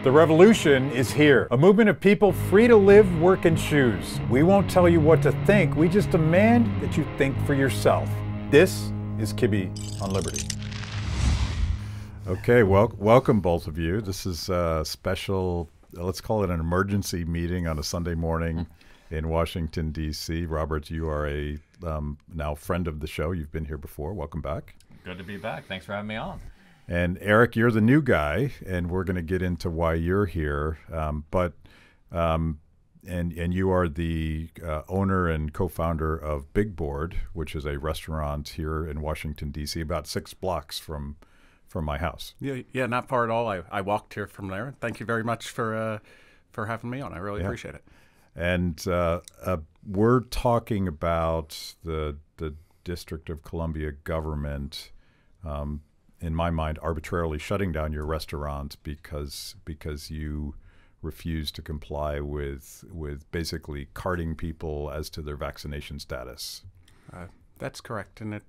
The revolution is here. A movement of people free to live, work, and choose. We won't tell you what to think. We just demand that you think for yourself. This is Kibbe on Liberty. Okay, welcome both of you. This is a special, let's call it an emergency meeting on a Sunday morning in Washington, D.C. Robert, you are a now friend of the show. You've been here before. Welcome back. Good to be back. Thanks for having me on. And Eric, you're the new guy, and we're going to get into why you're here. And you are the owner and co-founder of Big Board, which is a restaurant here in Washington, D.C., about 6 blocks from my house. Yeah, not far at all. I walked here from there. Thank you very much for having me on. I really appreciate it. And we're talking about the District of Columbia government, in my mind, arbitrarily shutting down your restaurant because you refuse to comply with basically carding people as to their vaccination status. That's correct, and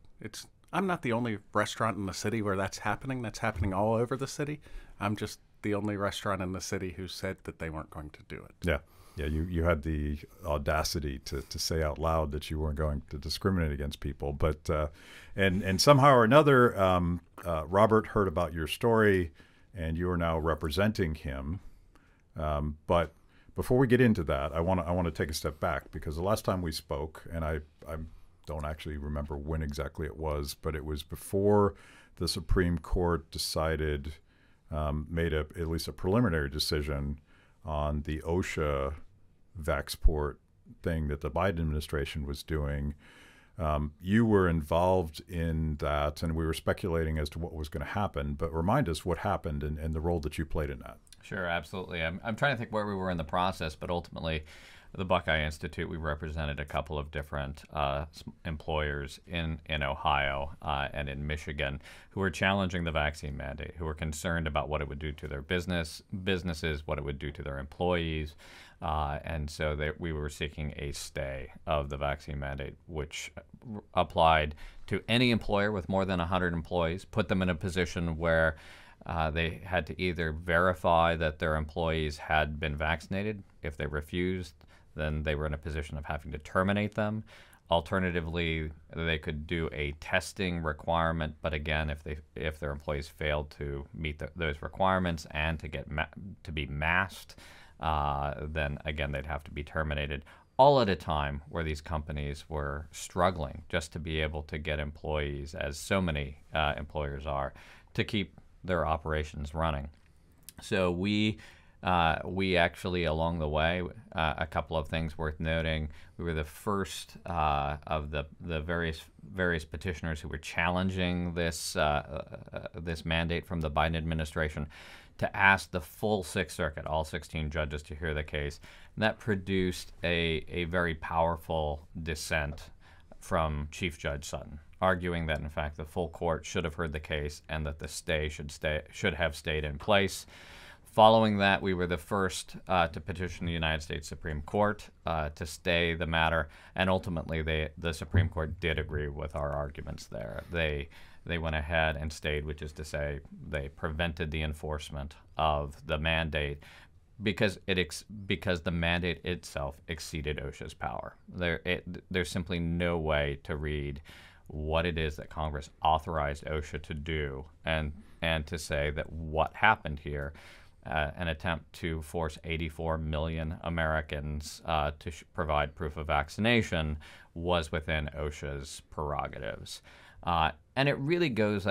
I'm not the only restaurant in the city where that's happening. That's happening all over the city. I'm just the only restaurant in the city who said that they weren't going to do it. Yeah. Yeah, you had the audacity to say out loud that you weren't going to discriminate against people. But and somehow or another, Robert heard about your story, and you are now representing him. But before we get into that, I want to take a step back, because the last time we spoke, and I don't actually remember when exactly it was, but it was before the Supreme Court decided, made at least a preliminary decision on the OSHA Vaxport thing that the Biden administration was doing. You were involved in that, and we were speculating as to what was going to happen, but remind us what happened and the role that you played in that. Sure, absolutely. I'm trying to think where we were in the process, but ultimately the Buckeye Institute, we represented a couple of different employers in Ohio and in Michigan who were challenging the vaccine mandate, who were concerned about what it would do to their businesses, what it would do to their employees. And so we were seeking a stay of the vaccine mandate, which applied to any employer with more than 100 employees, put them in a position where they had to either verify that their employees had been vaccinated. If they refused, then they were in a position of having to terminate them. Alternatively, they could do a testing requirement, but again, if their employees failed to meet those requirements and to be masked, then again they'd have to be terminated. All at a time where these companies were struggling just to be able to get employees, as so many employers are, to keep their operations running. So we actually, along the way, a couple of things worth noting. We were the first of the various petitioners who were challenging this mandate from the Biden administration to ask the full Sixth Circuit, all 16 judges, to hear the case. And that produced a very powerful dissent from Chief Judge Sutton, arguing that in fact the full court should have heard the case and that the stay should have stayed in place. Following that, we were the first to petition the United States Supreme Court to stay the matter, and ultimately the Supreme Court did agree with our arguments there. They went ahead and stayed, which is to say they prevented the enforcement of the mandate because the mandate itself exceeded OSHA's power. There's simply no way to read what it is that Congress authorized OSHA to do and to say that what happened here, an attempt to force 84 million Americans to provide proof of vaccination, was within OSHA's prerogatives. And it really goes,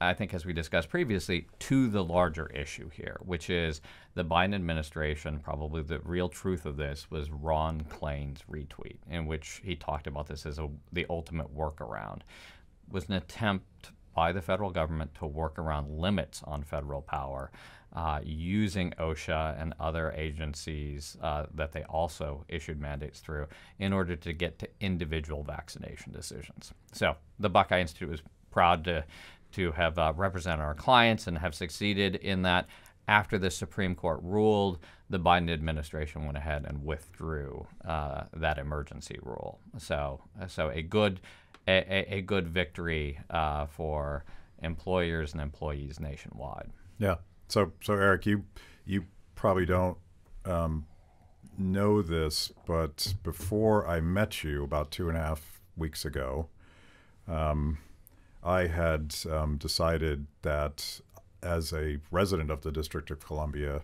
I think, as we discussed previously, to the larger issue here, which is the Biden administration. Probably the real truth of this was Ron Klain's retweet, in which he talked about this as the ultimate workaround. It was an attempt by the federal government to work around limits on federal power, using OSHA and other agencies that they also issued mandates through in order to get to individual vaccination decisions. So the Buckeye Institute was proud to have represented our clients and have succeeded in that. After the Supreme Court ruled, the Biden administration went ahead and withdrew that emergency rule. So a good victory for employers and employees nationwide. Yeah. So Eric, you probably don't know this, but before I met you about 2.5 weeks ago, I had decided that as a resident of the District of Columbia,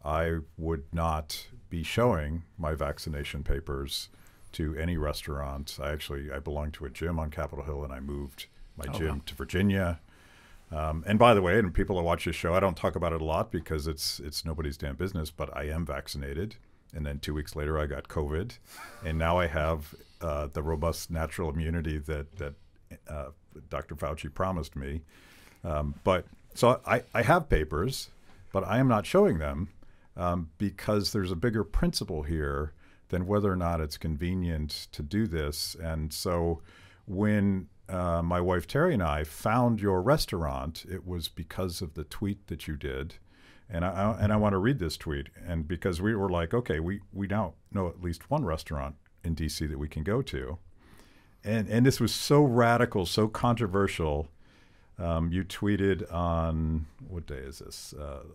I would not be showing my vaccination papers to any restaurant. I belong to a gym on Capitol Hill, and I moved my gym to Virginia. And by the way, and people that watch this show, I don't talk about it a lot because it's nobody's damn business, but I am vaccinated. And then 2 weeks later, I got COVID. And now I have the robust natural immunity that Dr. Fauci promised me. So I have papers, but I am not showing them because there's a bigger principle here than whether or not it's convenient to do this. And so when my wife Terry and I found your restaurant, it was because of the tweet that you did. And I want to read this tweet. And because we were like, okay, we now know at least one restaurant in D.C. that we can go to. And this was so radical, so controversial. You tweeted on, what day is this?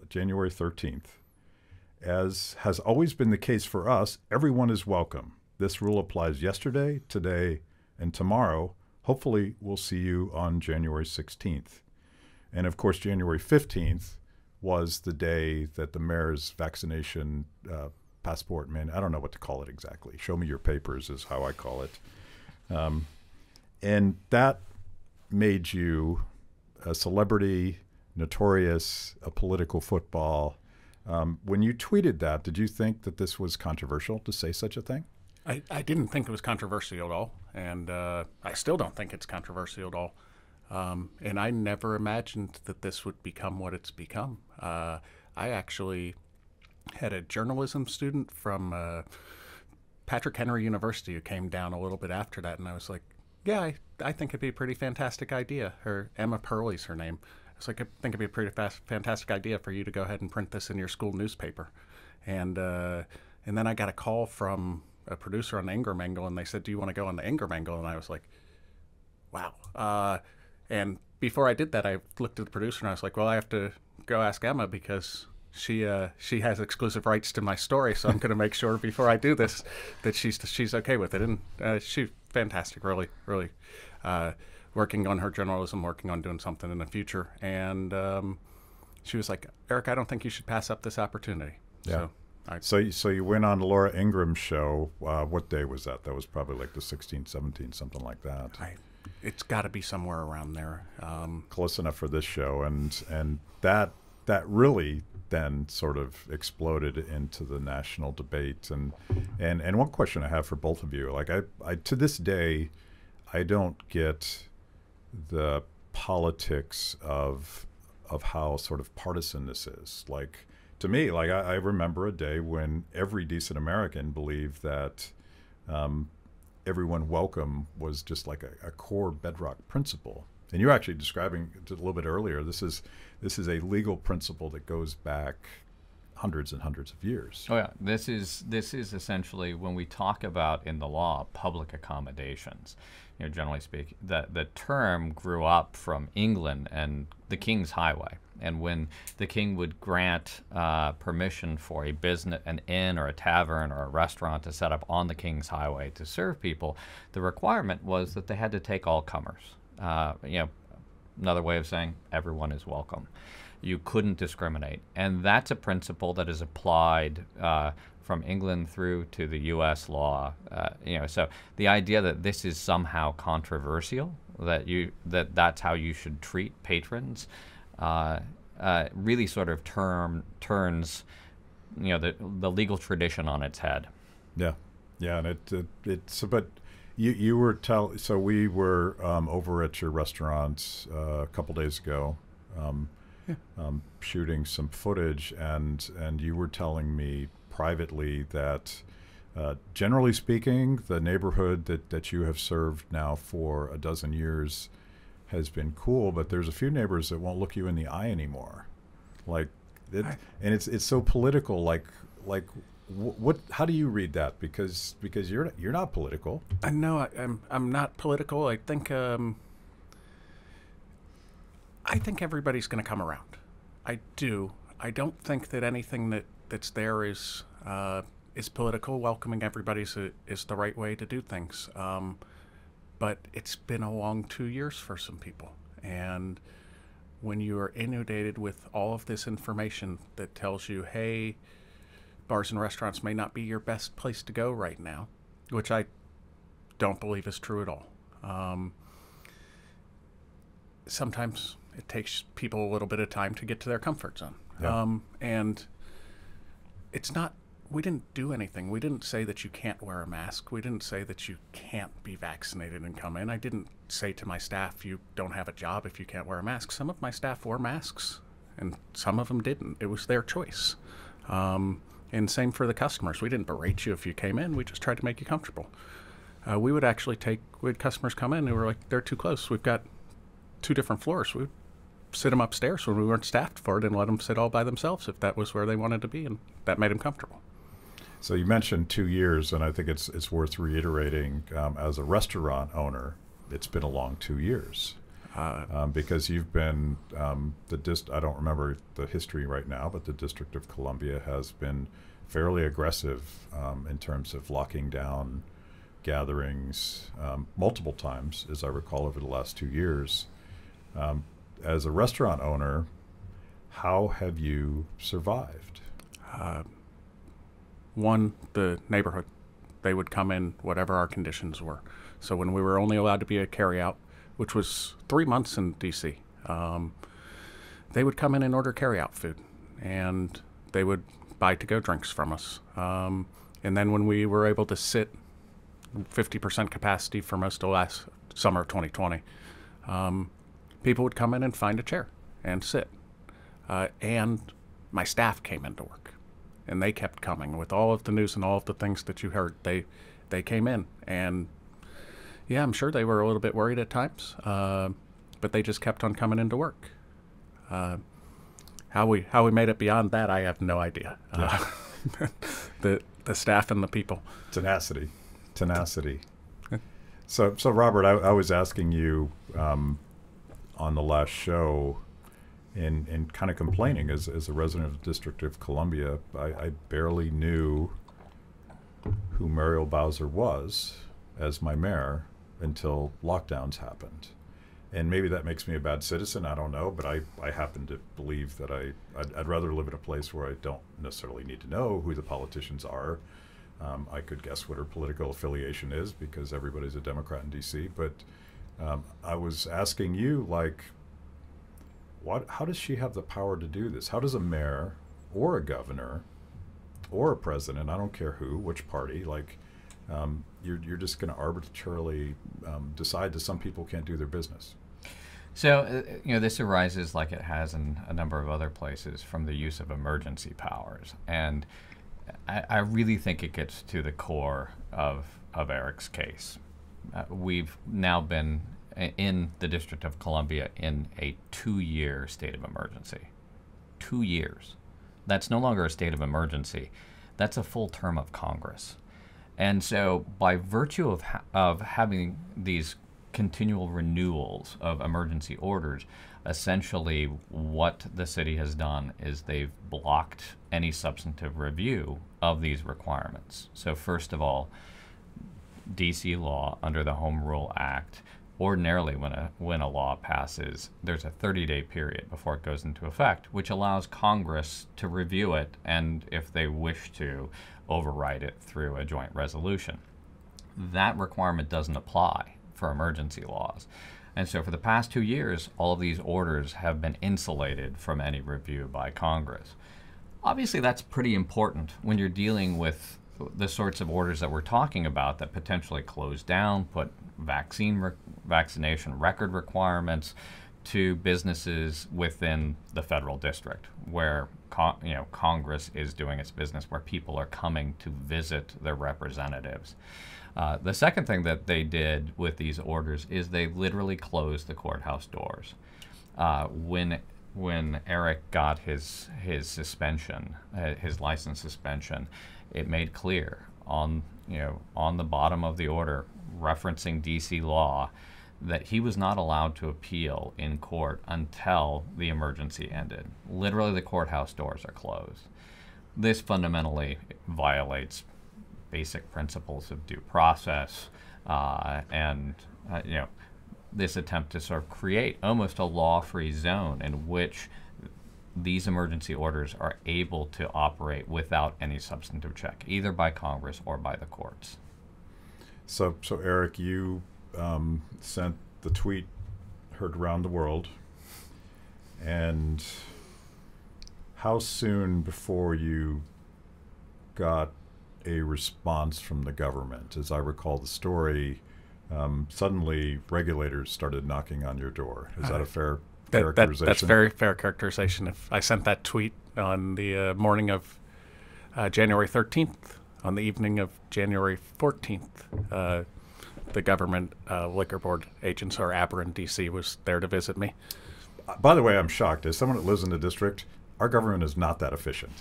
January 13th. As has always been the case for us, everyone is welcome. This rule applies yesterday, today, and tomorrow. Hopefully, we'll see you on January 16th. And of course, January 15th was the day that the mayor's vaccination passport, I don't know what to call it exactly. Show me your papers is how I call it. And that made you a celebrity, notorious, a political football. When you tweeted that, did you think that this was controversial to say such a thing? I didn't think it was controversial at all, and I still don't think it's controversial at all. And I never imagined that this would become what it's become. I actually had a journalism student from Patrick Henry University who came down a little bit after that, and I was like, yeah, I think it'd be a pretty fantastic idea. Emma Purley's her name. I was like, I think it'd be a pretty fantastic idea for you to go ahead and print this in your school newspaper. And then I got a call from a producer on the Ingram Angle, and they said, do you want to go on the Ingram Angle? And I was like, wow. And before I did that, I looked at the producer, and I was like, well, I have to go ask Emma because she has exclusive rights to my story, so I'm going to make sure before I do this that she's okay with it. And she's fantastic, really, really. Working on her journalism, working on doing something in the future. And she was like, Eric, I don't think you should pass up this opportunity. Yeah. So you went on Laura Ingram's show. What day was that? That was probably like the 16th, 17th, something like that. It's got to be somewhere around there. Close enough for this show. And that really then sort of exploded into the national debate. And one question I have for both of you, like I to this day, I don't get the politics of how sort of partisan this is. Like, to me, like I remember a day when every decent American believed that everyone welcome was just like a core bedrock principle. And you're actually describing it a little bit earlier. This is a legal principle that goes back hundreds and hundreds of years. Oh yeah, this is essentially when we talk about in the law public accommodations. Generally speaking, the term grew up from England and the King's Highway. And when the king would grant permission for a business, an inn or a tavern or a restaurant to set up on the King's Highway to serve people, the requirement was that they had to take all comers. Another way of saying everyone is welcome. You couldn't discriminate. And that's a principle that is applied from England through to the U.S. law. So the idea that this is somehow controversial, that's how you should treat patrons, really sort of turns the legal tradition on its head. Yeah, and it's but you were so we were over at your restaurant a couple days ago, shooting some footage, and you were telling me privately that generally speaking, the neighborhood that you have served now for a dozen years has been cool, but there's a few neighbors that won't look you in the eye anymore. And it's so political. What? How do you read that? Because you're not political. No, I'm not political. I think everybody's going to come around. I do. I don't think that anything that's there is political. Welcoming everybody is the right way to do things. But it's been a long 2 years for some people. And when you are inundated with all of this information that tells you, hey, bars and restaurants may not be your best place to go right now, which I don't believe is true at all. Sometimes it takes people a little bit of time to get to their comfort zone. Yeah. And it's not, we didn't do anything. We didn't say that you can't wear a mask. We didn't say that you can't be vaccinated and come in. I didn't say to my staff, you don't have a job if you can't wear a mask. Some of my staff wore masks, and some of them didn't. It was their choice. And same for the customers. We didn't berate you if you came in. We just tried to make you comfortable. We would actually we had customers come in who were like, they're too close. We've got 2 different floors. We would sit them upstairs when we weren't staffed for it and let them sit all by themselves if that was where they wanted to be, and that made them comfortable. So you mentioned 2 years, and I think it's worth reiterating. As a restaurant owner, it's been a long 2 years because you've been I don't remember the history right now, but the District of Columbia has been fairly aggressive in terms of locking down gatherings multiple times, as I recall, over the last 2 years. As a restaurant owner, how have you survived? One, the neighborhood. They would come in whatever our conditions were. So when we were only allowed to be a carryout, which was 3 months in D.C., they would come in and order carryout food, and they would buy to-go drinks from us. And then when we were able to sit 50% capacity for most of last summer of 2020, people would come in and find a chair and sit. And my staff came into work. And they kept coming with all of the news and all of the things that you heard. They came in, and yeah, I'm sure they were a little bit worried at times, but they just kept on coming into work. How we made it beyond that, I have no idea. Yeah. The staff and the people. Tenacity. So Robert, I was asking you on the last show, and kind of complaining as a resident of the District of Columbia, I barely knew who Muriel Bowser was as my mayor until lockdowns happened. And maybe that makes me a bad citizen, I don't know, but I happen to believe that I'd rather live in a place where I don't necessarily need to know who the politicians are. I could guess what her political affiliation is because everybody's a Democrat in D.C., but I was asking you, like, how does she have the power to do this? How does a mayor or a governor or a president, I don't care who, which party, like, you're just going to arbitrarily decide that some people can't do their business? So, this arises, like it has in a number of other places, from the use of emergency powers. And I really think it gets to the core of Eric's case. We've now been in the District of Columbia in a 2-year state of emergency. 2 years. That's no longer a state of emergency. That's a full term of Congress. And so by virtue of having these continual renewals of emergency orders, essentially what the city has done is they've blocked any substantive review of these requirements. So first of all, D.C. law under the Home Rule Act, ordinarily when a law passes, there's a 30-day period before it goes into effect, which allows Congress to review it and, if they wish to, override it through a joint resolution. That requirement doesn't apply for emergency laws. And so for the past 2 years, all of these orders have been insulated from any review by Congress. Obviously, that's pretty important when you're dealing with the sorts of orders that we're talking about that potentially close down, put vaccination record requirements to businesses within the federal district, where Congress is doing its business, where people are coming to visit their representatives. The second thing that they did with these orders is they literally closed the courthouse doors. When Eric got his suspension, his license suspension, it made clear on the bottom of the order, referencing D.C. law, that he was not allowed to appeal in court until the emergency ended. Literally, the courthouse doors are closed. This fundamentally violates basic principles of due process, and this attempt to sort of create almost a law-free zone in which these emergency orders are able to operate without any substantive check, either by Congress or by the courts. So Eric, you sent the tweet heard around the world, and how soon before you got a response from the government? As I recall the story, suddenly regulators started knocking on your door. Is that a fair characterization? That's very fair characterization. If I sent that tweet on the morning of January 13th, on the evening of January 14th, the government liquor board agents, or ABRA in D.C., was there to visit me. By the way, I'm shocked. As someone that lives in the district, our government is not that efficient.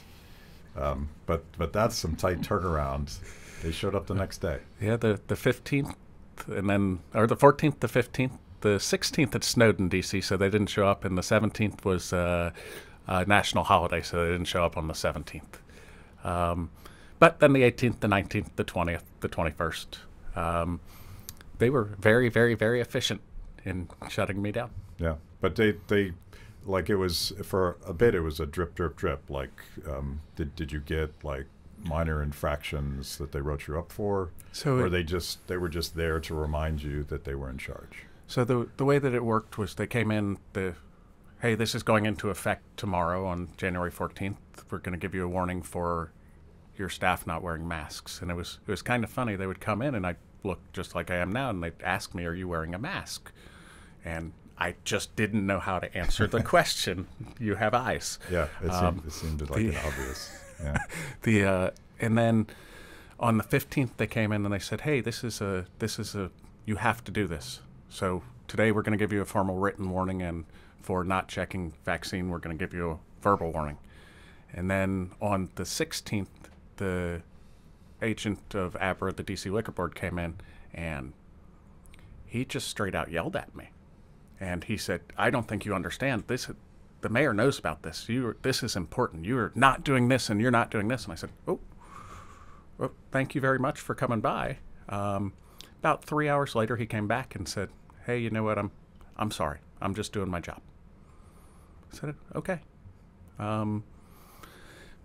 But that's some tight turnaround. They showed up the next day. Yeah, the 15th, and then, or the 14th, the 15th, the 16th it snowed in D.C., so they didn't show up, and the 17th was a national holiday, so they didn't show up on the 17th. But then the 18th, the 19th, the 20th, the 21st, they were very, very, very efficient in shutting me down. Yeah, but they like, it was, for a bit, it was a drip, drip, drip. Like, did you get like minor infractions that they wrote you up for, or they were just there to remind you that they were in charge? So the way that it worked was they came in, hey, this is going into effect tomorrow on January 14th. We're going to give you a warning for your staff not wearing masks. And it was kind of funny. They would come in and I'd look just like I am now, and they'd ask me, are you wearing a mask? And I just didn't know how to answer the question. You have eyes. Yeah, it seemed like an obvious. Yeah. And then on the 15th, they came in and they said, hey, this is a you have to do this. So today we're going to give you a formal written warning, and for not checking vaccine, we're going to give you a verbal warning. And then on the 16th, the agent of ABRA, the DC Liquor Board, came in, and he just straight out yelled at me. And he said, I don't think you understand this. The mayor knows about this. This is important. You're not doing this, and you're not doing this. And I said, well, thank you very much for coming by. About 3 hours later, he came back and said, hey, you know what? I'm sorry. I'm just doing my job. I said, okay.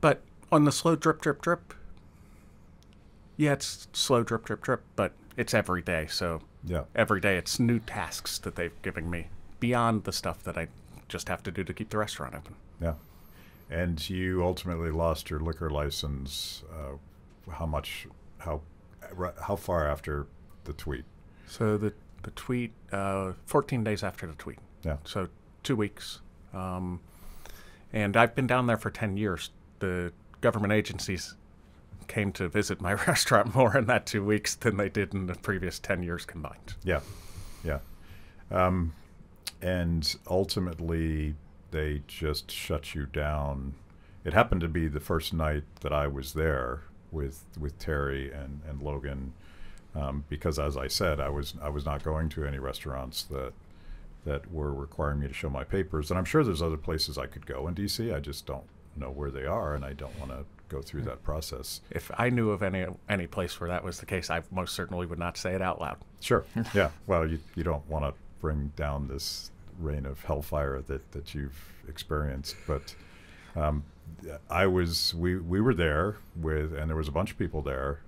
But on the slow drip, drip, drip, yeah, it's slow drip, drip, drip, but it's every day. So yeah, every day it's new tasks that they've given me beyond the stuff that I just have to do to keep the restaurant open. Yeah. And you ultimately lost your liquor license. How far after the tweet? So the tweet, 14 days after the tweet. Yeah. So 2 weeks. And I've been down there for 10 years. The government agencies came to visit my restaurant more in that 2 weeks than they did in the previous 10 years combined. Yeah. Yeah. And ultimately, they just shut you down. It happened to be the first night that I was there with Terry and Logan, because, as I said, I was not going to any restaurants that were requiring me to show my papers. And I'm sure there's other places I could go in D.C. I just don't know where they are, and I don't want to go through that process. If I knew of any place where that was the case, I most certainly would not say it out loud. Sure. Yeah. Well, you don't want to bring down this reign of hellfire that you've experienced, but we were there and there was a bunch of people there,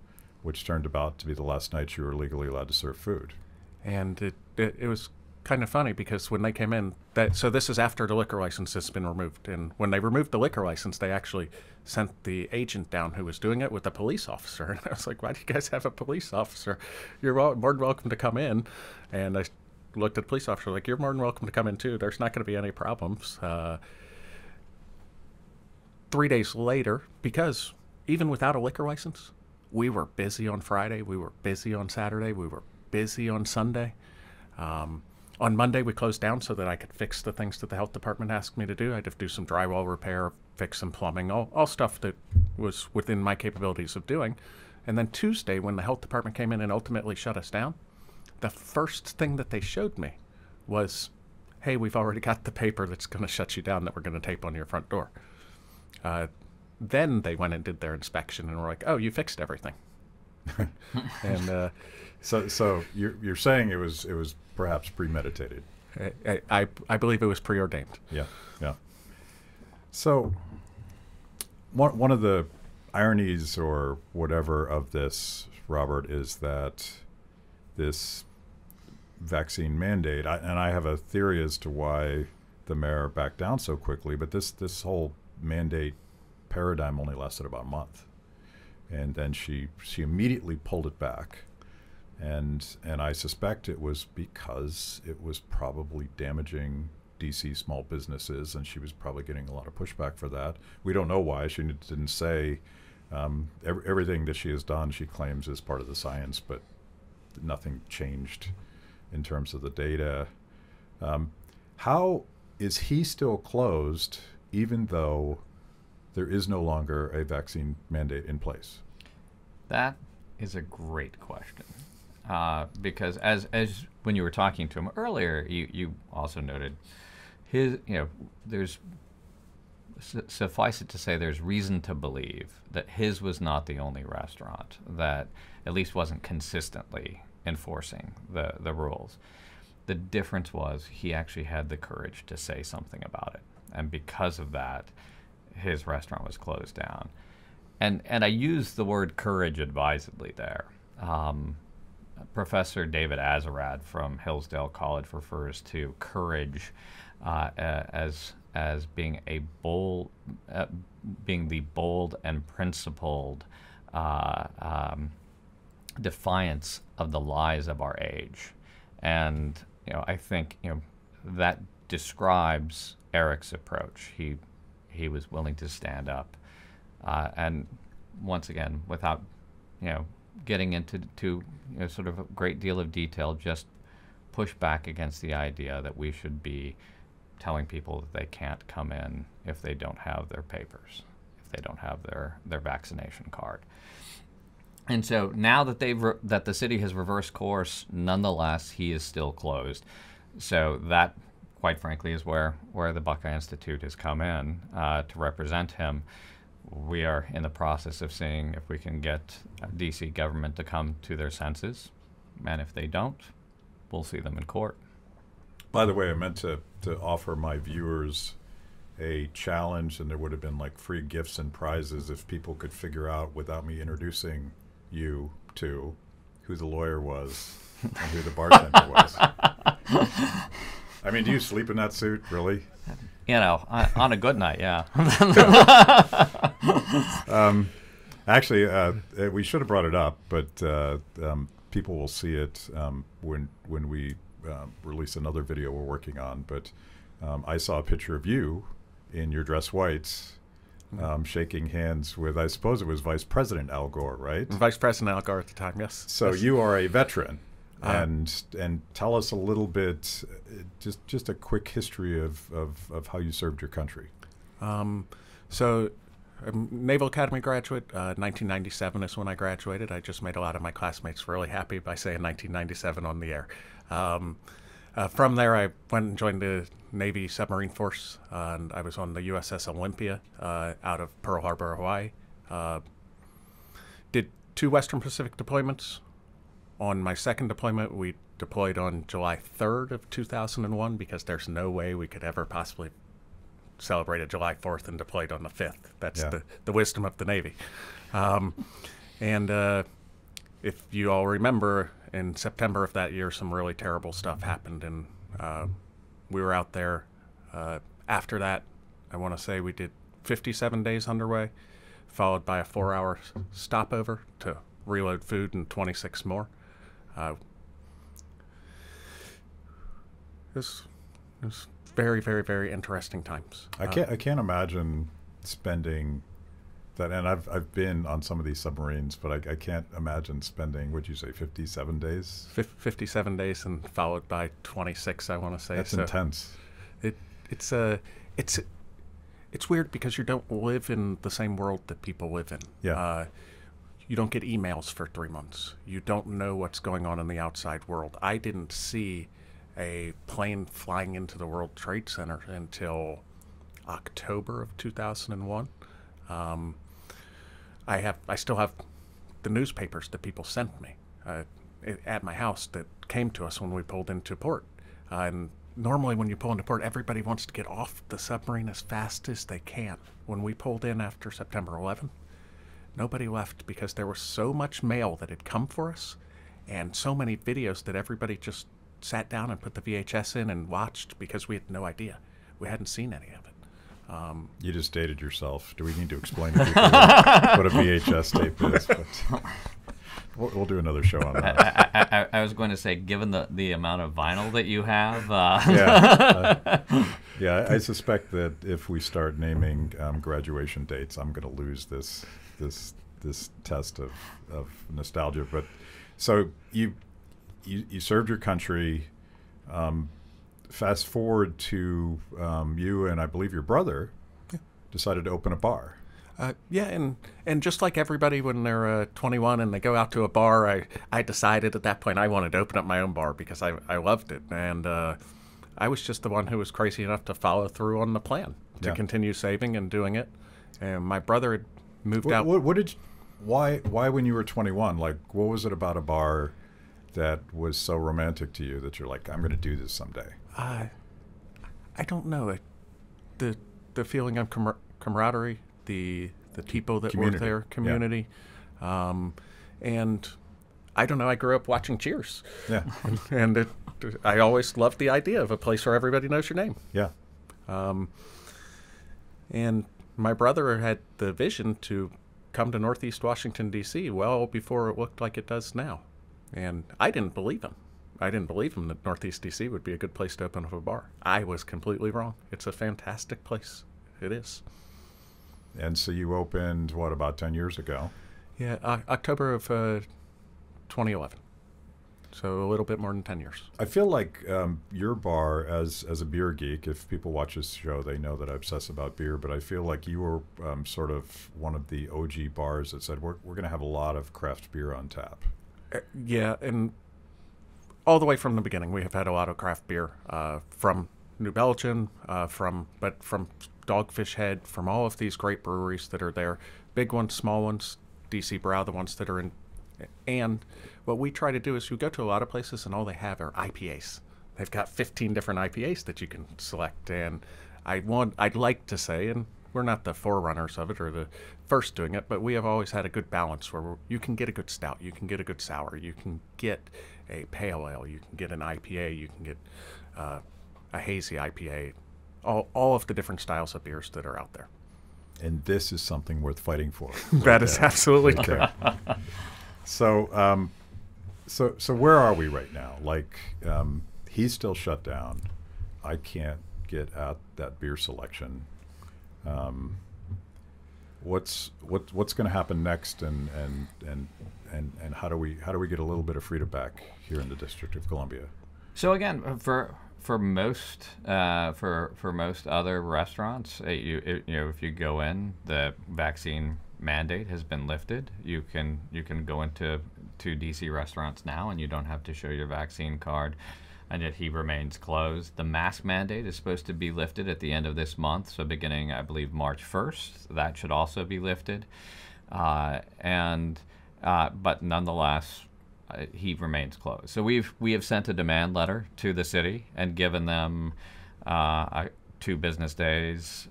which turned out to be the last night you were legally allowed to serve food. And it was kind of funny because when they came in, so this is after the liquor license has been removed, and when they removed the liquor license, they actually sent the agent down who was doing it with a police officer. And I was like, why do you guys have a police officer? You're more than welcome to come in. And I looked at the police officer like, you're more than welcome to come in too. There's not going to be any problems. 3 days later, because even without a liquor license, we were busy on Friday, we were busy on Saturday, we were busy on Sunday. On Monday, we closed down so that I could fix the things that the health department asked me to do. I had to do some drywall repair, fix some plumbing, all stuff that was within my capabilities of doing. And then Tuesday, when the health department came in and ultimately shut us down, the first thing that they showed me was, hey, we've already got the paper that's going to shut you down that we're going to tape on your front door. Then they went and did their inspection and were like, oh, you fixed everything. And so you're saying it was perhaps premeditated. I believe it was preordained. Yeah, yeah. So one of the ironies or whatever of this, Robert, is that this vaccine mandate, and I have a theory as to why the mayor backed down so quickly, but this whole mandate paradigm only lasted about a month. And then she immediately pulled it back. And I suspect it was because it was probably damaging DC small businesses, and she was probably getting a lot of pushback for that. We don't know why. She didn't say. Everything that she has done, she claims, is part of the science, but nothing changed in terms of the data. How is he still closed, even though there is no longer a vaccine mandate in place? That is a great question. Because as when you were talking to him earlier, you also noted there's suffice it to say there's reason to believe that his was not the only restaurant that at least wasn't consistently enforcing the rules. The difference was he actually had the courage to say something about it, and because of that, his restaurant was closed down. And I use the word courage advisedly there. Professor David Azarad from Hillsdale College refers to courage as being a bold, being the bold and principled defiance of the lies of our age. And I think that describes Eric's approach. He was willing to stand up, and once again, without getting into sort of a great deal of detail, just push back against the idea that we should be telling people that they can't come in if they don't have their papers, if they don't have their vaccination card. And so now that that the city has reversed course, nonetheless, he is still closed. So that, quite frankly, is where the Buckeye Institute has come in to represent him. We are in the process of seeing if we can get D.C. government to come to their senses, and if they don't, we'll see them in court. By the way, I meant to offer my viewers a challenge, and there would have been like free gifts and prizes if people could figure out, without me introducing you to, who the lawyer was and who the bartender was. I mean, do you sleep in that suit, really? On a good night, yeah. Actually, we should have brought it up, but people will see it when we release another video we're working on. But I saw a picture of you in your dress whites, shaking hands with, I suppose it was Vice President Al Gore, right? Vice President Al Gore at the time, yes. So yes. You are a veteran. And tell us a little bit, just a quick history of how you served your country. So I'm Naval Academy graduate. 1997 is when I graduated. I just made a lot of my classmates really happy by saying 1997 on the air. From there, I went and joined the Navy Submarine Force, and I was on the USS Olympia out of Pearl Harbor, Hawaii. Did 2 Western Pacific deployments. On my second deployment, we deployed on July 3rd of 2001 because there's no way we could ever possibly celebrate a July 4th and deployed on the 5th. That's the wisdom of the Navy. And if you all remember, in September of that year, some really terrible stuff happened, and we were out there. After that, I want to say we did 57 days underway, followed by a 4-hour stopover to reload food and 26 more. It was very, very, very interesting times. I can't imagine spending that, and I've been on some of these submarines, but I can't imagine spending, would you say, 57 days? 57 days and followed by 26, I want to say. That's intense. It's weird because you don't live in the same world that people live in. Yeah. You don't get emails for 3 months. You don't know what's going on in the outside world. I didn't see a plane flying into the World Trade Center until October of 2001. I still have the newspapers that people sent me at my house that came to us when we pulled into port. And normally when you pull into port, everybody wants to get off the submarine as fast as they can. When we pulled in after September 11th, nobody left because there was so much mail that had come for us and so many videos that everybody just sat down and put the VHS in and watched because we had no idea. We hadn't seen any of it. You just dated yourself. Do we need to explain to people what a VHS tape is? But we'll do another show on that. I was going to say, given the amount of vinyl that you have. Yeah, I suspect that if we start naming graduation dates, I'm going to lose this test of nostalgia. But so you served your country. Fast forward to you and I believe your brother decided to open a bar. And just like everybody when they're 21 and they go out to a bar, I decided at that point I wanted to open up my own bar because I loved it. And I was just the one who was crazy enough to follow through on the plan to continue saving and doing it. And my brother had moved out. Why when you were 21, like what was it about a bar that was so romantic to you that you're like, I'm going to do this someday? I don't know. The feeling of camaraderie, the people that were there, community. Yeah. And I don't know, I grew up watching Cheers. Yeah. And I always loved the idea of a place where everybody knows your name. Yeah. And my brother had the vision to come to Northeast Washington, D.C. well before it looked like it does now. And I didn't believe him. I didn't believe him that Northeast D.C. would be a good place to open up a bar. I was completely wrong. It's a fantastic place. It is. And so you opened, what, about 10 years ago? Yeah, October of 2011. So a little bit more than 10 years. I feel like your bar, as a beer geek, if people watch this show, they know that I obsess about beer, but I feel like you were sort of one of the OG bars that said, we're going to have a lot of craft beer on tap. Yeah, and all the way from the beginning, we have had a lot of craft beer from New Belgium, from Dogfish Head, from all of these great breweries that are there, big ones, small ones, DC Brau, the ones that are in. And what we try to do is you go to a lot of places and all they have are IPAs. They've got 15 different IPAs that you can select. And I'd like to say, and we're not the forerunners of it or the first doing it, but we have always had a good balance where you can get a good stout, you can get a good sour, you can get a pale ale, you can get an IPA, you can get a hazy IPA, all of the different styles of beers that are out there. And this is something worth fighting for. That is absolutely true. So where are we right now? Like, he's still shut down. I can't get at that beer selection. What's going to happen next, and how do we get a little bit of freedom back here in the District of Columbia? So again, for most other restaurants, if you go in, the vaccine mandate has been lifted. You can go into DC restaurants now, and you don't have to show your vaccine card. And yet he remains closed. The mask mandate is supposed to be lifted at the end of this month, so beginning, I believe, March 1st. That should also be lifted. But nonetheless, he remains closed. So we have sent a demand letter to the city and given them 2 business days.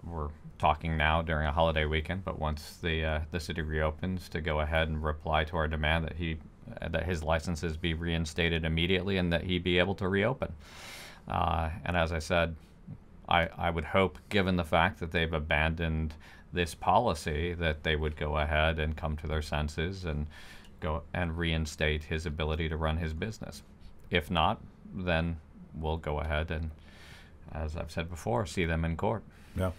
We're talking now during a holiday weekend, but once the city reopens, to go ahead and reply to our demand that his licenses be reinstated immediately and that he be able to reopen. And as I said, I would hope, given the fact that they've abandoned this policy, that they would go ahead and come to their senses and go and reinstate his ability to run his business. If not, then we'll go ahead and, as I've said before, see them in court. Yeah.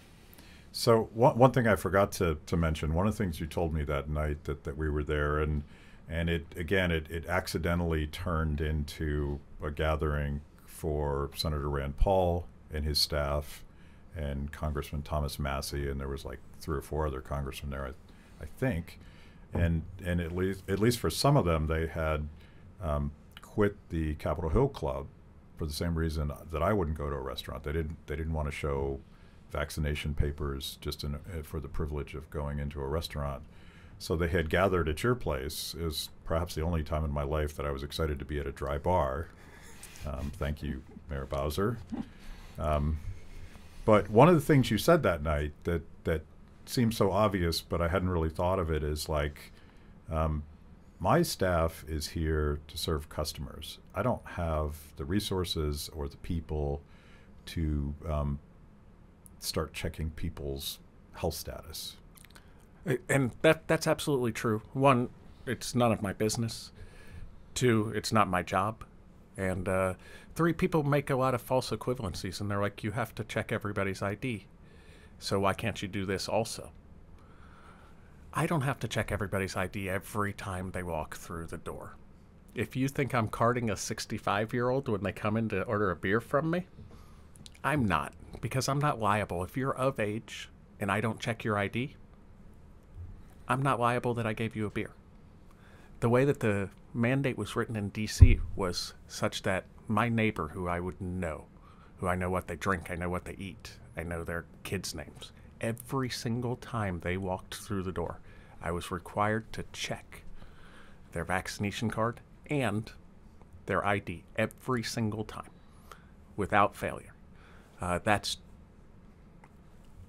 So one thing I forgot to mention, one of the things you told me that night that we were there, and it accidentally turned into a gathering for Senator Rand Paul and his staff and Congressman Thomas Massey, and there was like 3 or 4 other congressmen there, I think. and at least for some of them, they had quit the Capitol Hill Club for the same reason that I wouldn't go to a restaurant. They didn't want to show vaccination papers just for the privilege of going into a restaurant. So they had gathered at your place. It was perhaps the only time in my life that I was excited to be at a dry bar. Thank you, Mayor Bowser. But one of the things you said that night that seemed so obvious, but I hadn't really thought of it, is like, my staff is here to serve customers. I don't have the resources or the people to start checking people's health status. And that's absolutely true. One, it's none of my business. Two, it's not my job. And three, people make a lot of false equivalencies, and they're like, you have to check everybody's ID. So why can't you do this also? I don't have to check everybody's ID every time they walk through the door. If you think I'm carding a 65-year-old when they come in to order a beer from me, I'm not, because I'm not liable. If you're of age and I don't check your ID, I'm not liable that I gave you a beer. The way that the mandate was written in D.C. was such that my neighbor, who I would know, who I know what they drink, I know what they eat, I know their kids' names, every single time they walked through the door, I was required to check their vaccination card and their ID every single time without failure. That's,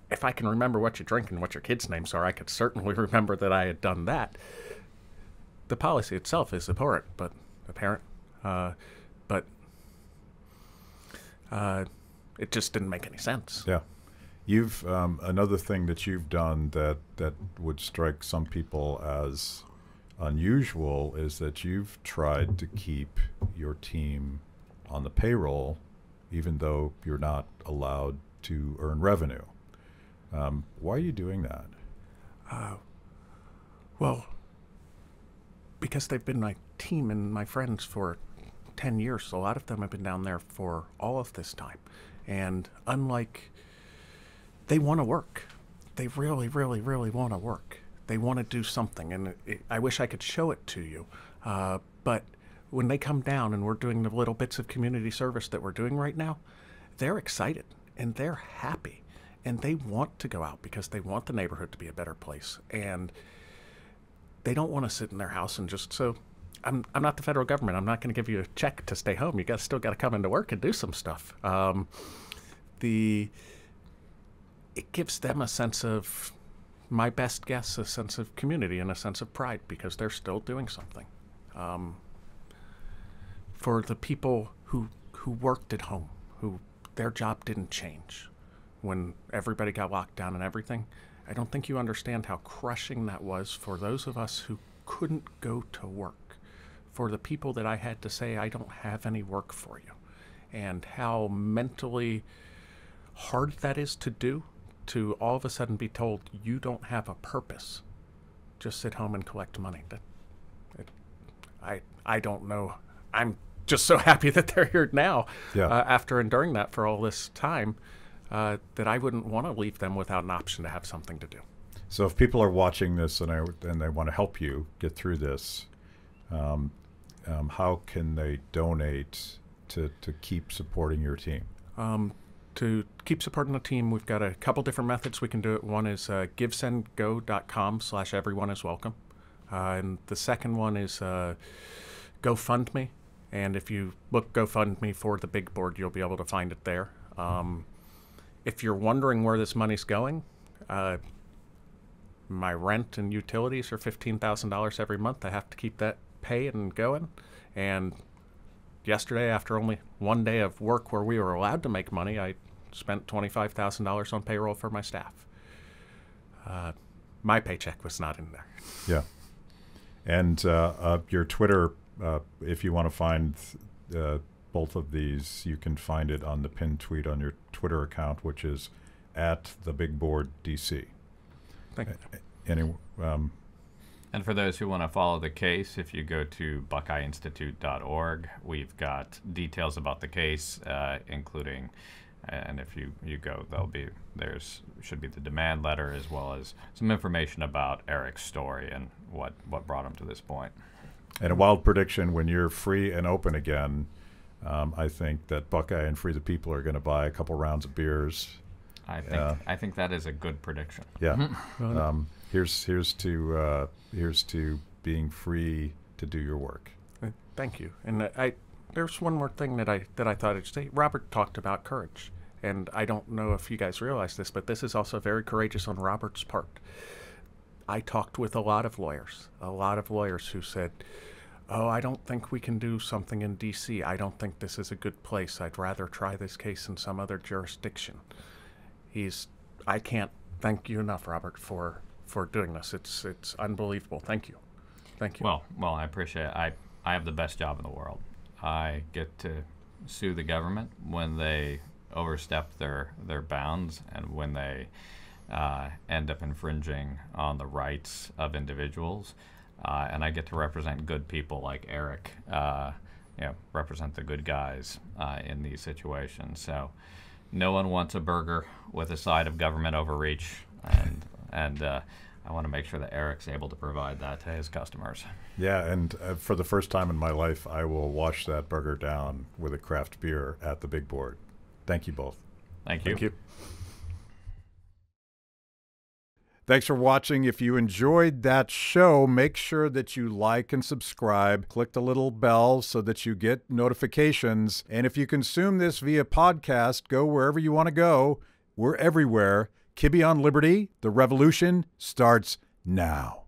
if I can remember what you drink and what your kids' names are, I could certainly remember that I had done that. The policy itself is apparent, but it just didn't make any sense. Yeah. You've another thing that you've done that would strike some people as unusual is that you've tried to keep your team on the payroll, even though you're not allowed to earn revenue. Why are you doing that? Well, because they've been my team and my friends for 10 years. A lot of them have been down there for all of this time. And unlike, they want to work. They really, really, really want to work. They want to do something. And I wish I could show it to you. But when they come down and we're doing the little bits of community service that we're doing right now, they're excited and they're happy. And they want to go out because they want the neighborhood to be a better place. And they don't want to sit in their house and just, so I'm not the federal government. I'm not going to give you a check to stay home. You still got to come into work and do some stuff. It gives them a sense of, my best guess, a sense of community and a sense of pride because they're still doing something. For the people who worked at home, who their job didn't change when everybody got locked down and everything, I don't think you understand how crushing that was for those of us who couldn't go to work, for the people that I had to say, I don't have any work for you, and how mentally hard that is to do, to all of a sudden be told you don't have a purpose, just sit home and collect money. I don't know. I'm just so happy that they're here now, after enduring that for all this time. That I wouldn't want to leave them without an option to have something to do. So if people are watching this and they want to help you get through this, how can they donate to keep supporting your team? To keep supporting the team, we've got a couple different methods we can do it. One is givesendgo.com/everyoneiswelcome. And the second one is GoFundMe. And if you look GoFundMe for the big board, you'll be able to find it there. If you're wondering where this money's going, my rent and utilities are $15,000 every month. I have to keep that paid and going. And yesterday, after only one day of work where we were allowed to make money, I spent $25,000 on payroll for my staff. My paycheck was not in there. Yeah. And your Twitter, if you want to find both of these, you can find it on the pinned tweet on your Twitter account, which is @thebigboarddc. Thank you. And for those who want to follow the case, if you go to buckeyeinstitute.org, we've got details about the case, including And if you go, should be the demand letter as well as some information about Eric's story and what brought him to this point. And a wild prediction: when you're free and open again, I think that Buckeye and Free the People are going to buy a couple rounds of beers. I think that is a good prediction. Yeah. Here's to being free to do your work. Thank you. And there's one more thing that I thought I'd say. Robert talked about courage, and I don't know if you guys realize this, but this is also very courageous on Robert's part. I talked with a lot of lawyers who said, "Oh, I don't think we can do something in D.C. I don't think this is a good place. I'd rather try this case in some other jurisdiction." I can't thank you enough, Robert, for doing this. It's unbelievable. Thank you. Well, I appreciate it. I have the best job in the world. I get to sue the government when they overstep their bounds and when they end up infringing on the rights of individuals. And I get to represent good people like Eric, represent the good guys in these situations. So no one wants a burger with a side of government overreach, and I want to make sure that Eric's able to provide that to his customers. Yeah, and for the first time in my life, I will wash that burger down with a craft beer at the big board. Thank you both. Thank you. Thank you. Thanks for watching. If you enjoyed that show, make sure that you like and subscribe. Click the little bell so that you get notifications. And if you consume this via podcast, go wherever you want to go. We're everywhere. Kibbe on Liberty. The revolution starts now.